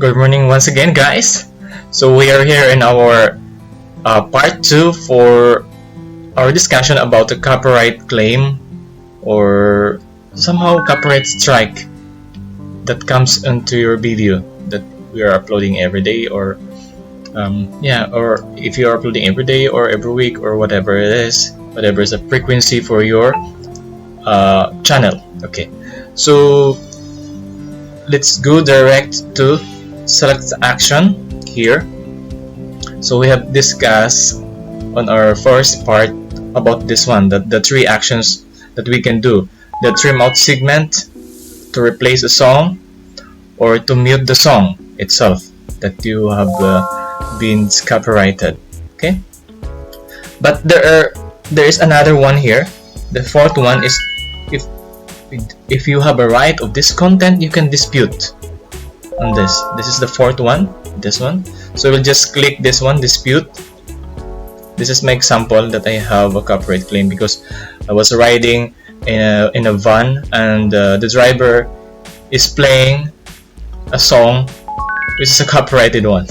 Good morning once again, guys. So we are here in our part 2 for our discussion about the copyright claim or somehow copyright strike that comes into your video that we are uploading every day, or or if you are uploading every day or every week or whatever it is, whatever is the frequency for your channel. Okay, so let's go direct to select action here. So we have discussed on our first part about this one, the three actions that we can do: the trim out segment, to replace a song, or to mute the song itself that you have been copyrighted. Okay, but there is another one here. The fourth one is if you have a right of this content, you can dispute on this. This is the fourth one, this one. So we'll just click this one, dispute. This is my example that I have a copyright claim because I was riding in a van and the driver is playing a song which is a copyrighted one.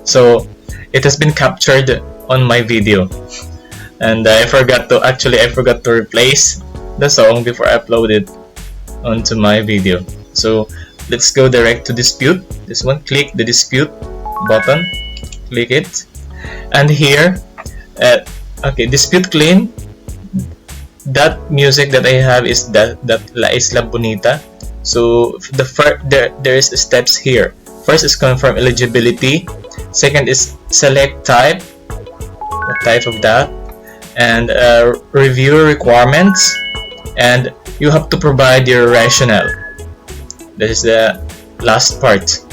So it has been captured on my video, and I forgot to replace the song before I upload it onto my video. So let's go direct to dispute. This one, click the dispute button, click it, and here okay, dispute claim. That music that I have is that La Isla Bonita. So there is steps here. First is confirm eligibility, second is select type, what type of that, and review requirements, and you have to provide your rationale. That is the last part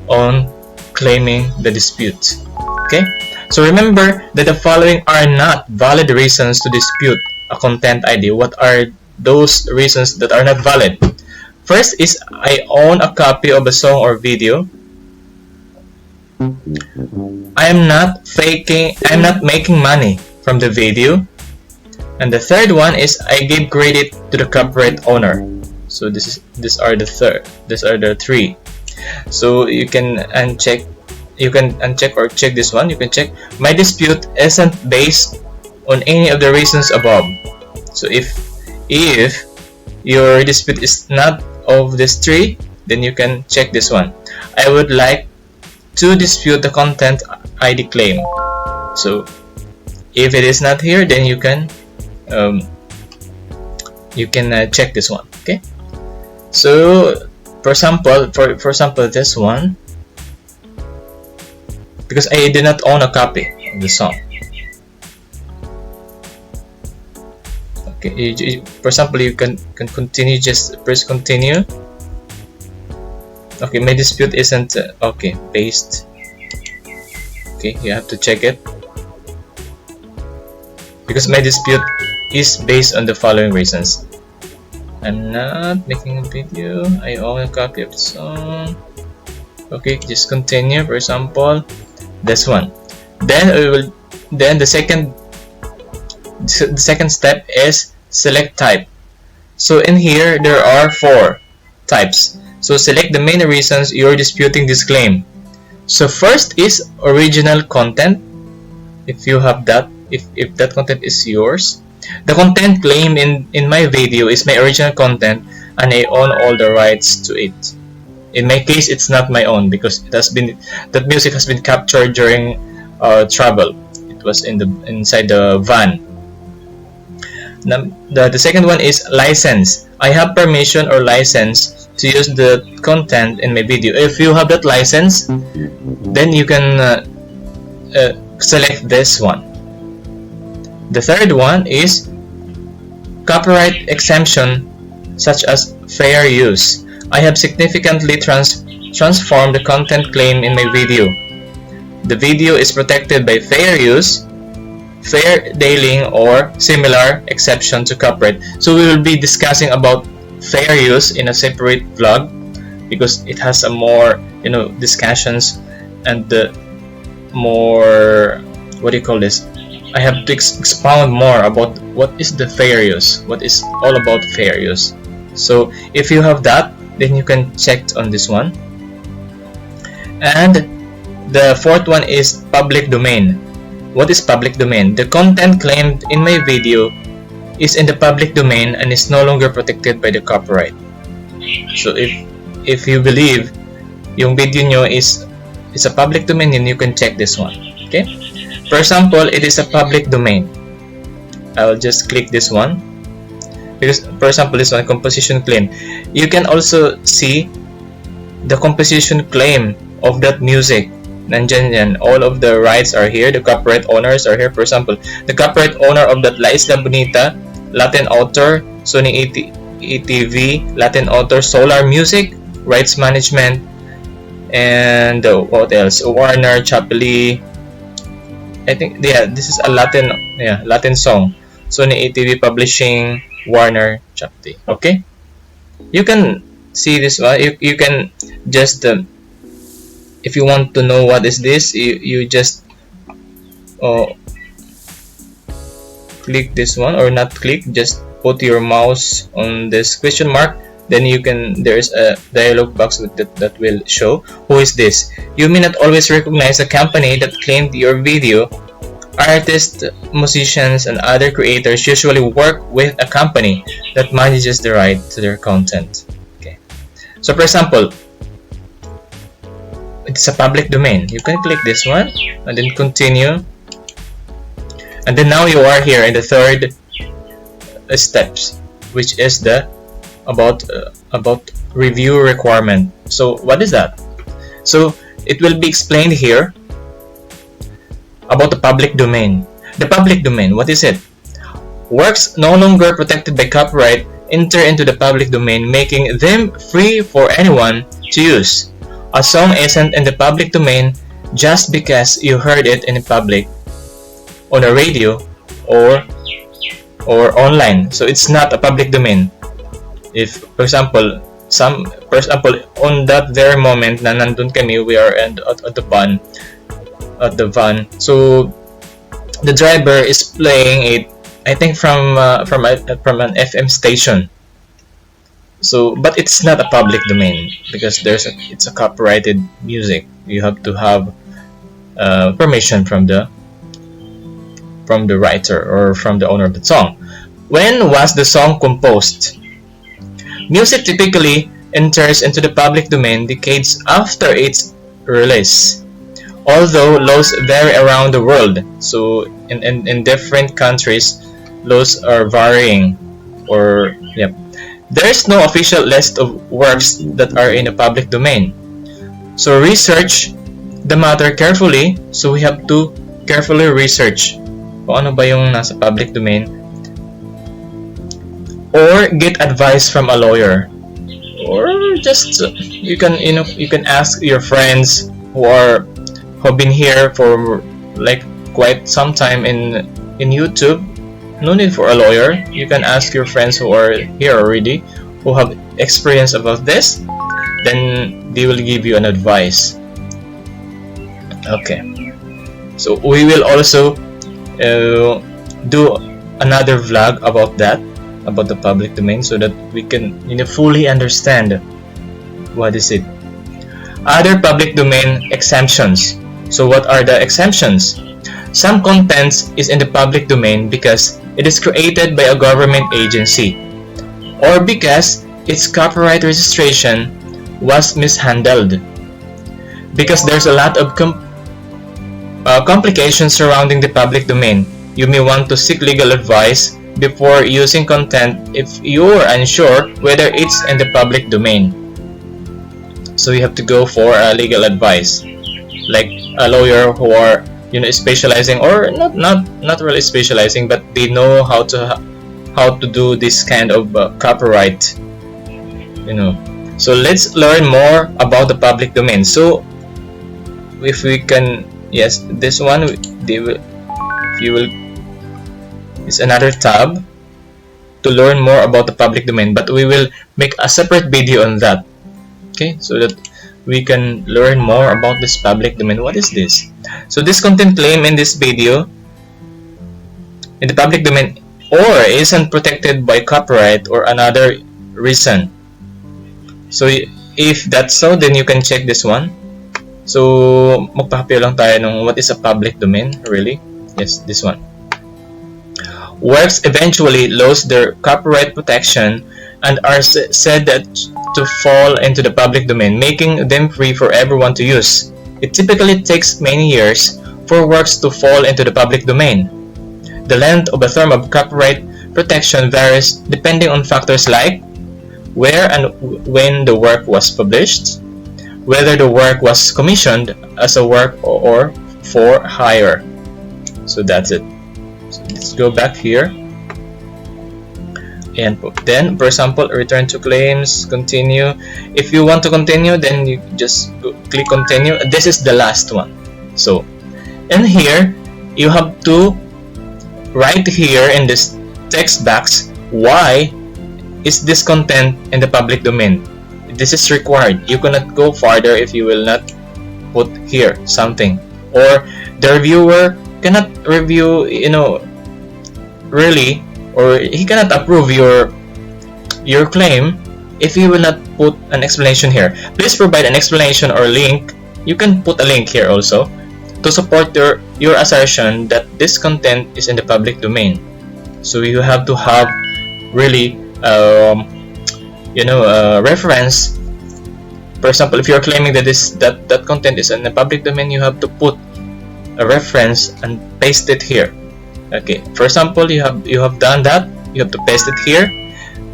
on claiming the dispute. Okay, so remember that the following are not valid reasons to dispute a content ID. What are those reasons that are not valid? First is I own a copy of a song or video. I am not making money from the video. And the third one is I give credit to the copyright owner. So these are the three. So you can uncheck or check this one. You can check my dispute isn't based on any of the reasons above. So if your dispute is not of these three, then you can check this one. I would like to dispute the content ID claim. So if it is not here, then you can check this one. Okay, so for example this one, because I do not own a copy of the song. Okay, for example, you can continue, just press continue. Okay, my dispute isn't okay, based. Okay, you have to check it because my dispute is based on the following reasons. I'm not making a video. I own a copy of the song. Okay, just continue. For example, this one. Then the second step is select type. So in here there are 4 types. So select the main reasons you're disputing this claim. So first is original content. If you have that, if that content is yours. The content claim in my video is my original content and I own all the rights to it. In my case, it's not my own because that music has been captured during travel. It was inside the van. Now, the second one is license. I have permission or license to use the content in my video. If you have that license, then you can select this one. The third one is copyright exemption, such as fair use. I have significantly transformed the content claim in my video. The video is protected by fair use, fair dealing, or similar exception to copyright. So we will be discussing about fair use in a separate vlog because it has a more discussions and more, what do you call this? I have to expound more about what is the fair use, what is all about fair use. So if you have that, then you can check on this one. And the fourth one is public domain. What is public domain? The content claimed in my video is in the public domain and is no longer protected by the copyright. So if you believe yung video nyo is a public domain, then you can check this one. Okay? For example, it is a public domain. I'll just click this one. Because, for example, this one, composition claim. You can also see the composition claim of that music. Nandyan yan. All of the rights are here. The copyright owners are here. For example, the copyright owner of that La Isla Bonita, Latin author, Sony ATV, Latin author, Solar Music, rights management, and what else? Warner Chappelli. I think, yeah, this is a Latin song. Sony ATV Publishing, Warner Chappelli. Okay, you can see this one. You can just if you want to know what is this, you just click this one, or not click, just put your mouse on this question mark, then you can, there's a dialog box that will show who is this. You may not always recognize the company that claimed your video. Artists, musicians, and other creators usually work with a company that manages the right to their content. Okay, so for example, it's a public domain. You can click this one and then continue, and then now you are here in the third steps, which is the about review requirement. So what is that? So it will be explained here about the public domain. The public domain, what is it? Works no longer protected by copyright enter into the public domain, making them free for anyone to use. A song isn't in the public domain just because you heard it in public, on a radio, or online. So it's not a public domain. If, for example, on that very moment na nandun kami, we are at the van. So the driver is playing it, I think from an FM station. So, but it's not a public domain because it's a copyrighted music. You have to have permission from the writer or from the owner of the song. When was the song composed? Music typically enters into the public domain decades after its release. Although laws vary around the world, so in different countries, laws are varying. There is no official list of works that are in the public domain. So research the matter carefully. So we have to carefully research kung ano ba yung nasa public domain, or get advice from a lawyer, or just you can ask your friends who have been here for like quite some time in YouTube. No need for a lawyer. You can ask your friends who are here already, who have experience about this, then they will give you an advice. Okay, so we will also do another vlog about that, about the public domain, so that we can fully understand what is it. Other public domain exemptions. So what are the exemptions? Some contents is in the public domain because it is created by a government agency, or because its copyright registration was mishandled. Because there's a lot of complications surrounding the public domain, you may want to seek legal advice before using content if you're unsure whether it's in the public domain. So you have to go for legal advice, like a lawyer who are specializing, or not really specializing, but they know how to do this kind of copyright. So let's learn more about the public domain. So if we can, yes, this one it's another tab to learn more about the public domain, but we will make a separate video on that. Okay, so that we can learn more about this public domain. What is this? So this content claim in this video in the public domain or isn't protected by copyright or another reason. So if that's so, then you can check this one. So, magpa-appear lang tayo ng what is a public domain, really? Yes, this one. Works eventually lose their copyright protection and are said to fall into the public domain, making them free for everyone to use. It typically takes many years for works to fall into the public domain. The length of a term of copyright protection varies depending on factors like where and when the work was published, whether the work was commissioned as a work or for hire. So that's it. So let's go back here. And then, for example, return to claims, continue. If you want to continue, then you just click continue. This is the last one. So, in here, you have to write here in this text box, why is this content in the public domain? This is required. You cannot go farther if you will not put here something. Or the reviewer cannot review, really, or he cannot approve your claim if you will not put an explanation here. Please provide an explanation or link. You can put a link here also to support your assertion that this content is in the public domain. So you have to have really reference. For example, if you're claiming that that content is in the public domain, you have to put a reference and paste it here. Okay, for example, you have done that, you have to paste it here.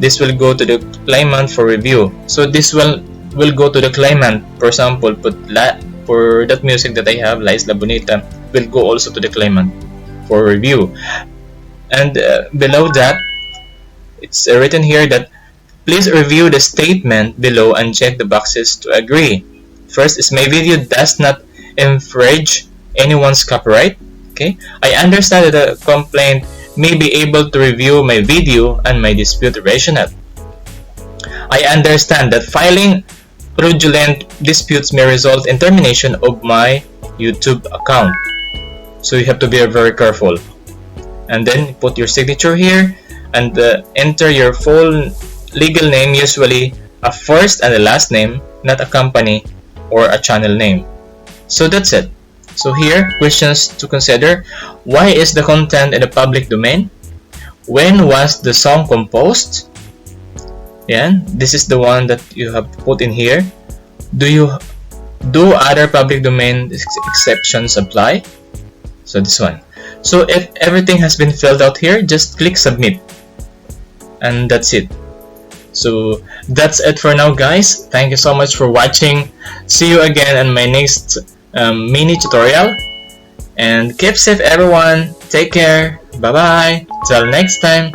This will go to the claimant for review. So this will go to the claimant. For example, for that music that I have, La Isla Bonita, will go also to the claimant for review. And below that, it's written here that please review the statement below and check the boxes to agree. First is my video does not infringe anyone's copyright. Okay, I understand that the complaint may be able to review my video and my dispute rationale. I understand that filing fraudulent disputes may result in termination of my YouTube account. So you have to be very careful. And then put your signature here and enter your full legal name, usually a first and a last name, not a company or a channel name. So that's it. So here, questions to consider. Why is the content in the public domain? When was the song composed? Yeah, this is the one that you have put in here. Do other public domain exceptions apply? So this one. So if everything has been filled out here, just click submit. And that's it. So that's it for now, guys. Thank you so much for watching. See you again in my next mini tutorial, and keep safe everyone. Take care. Bye bye till next time.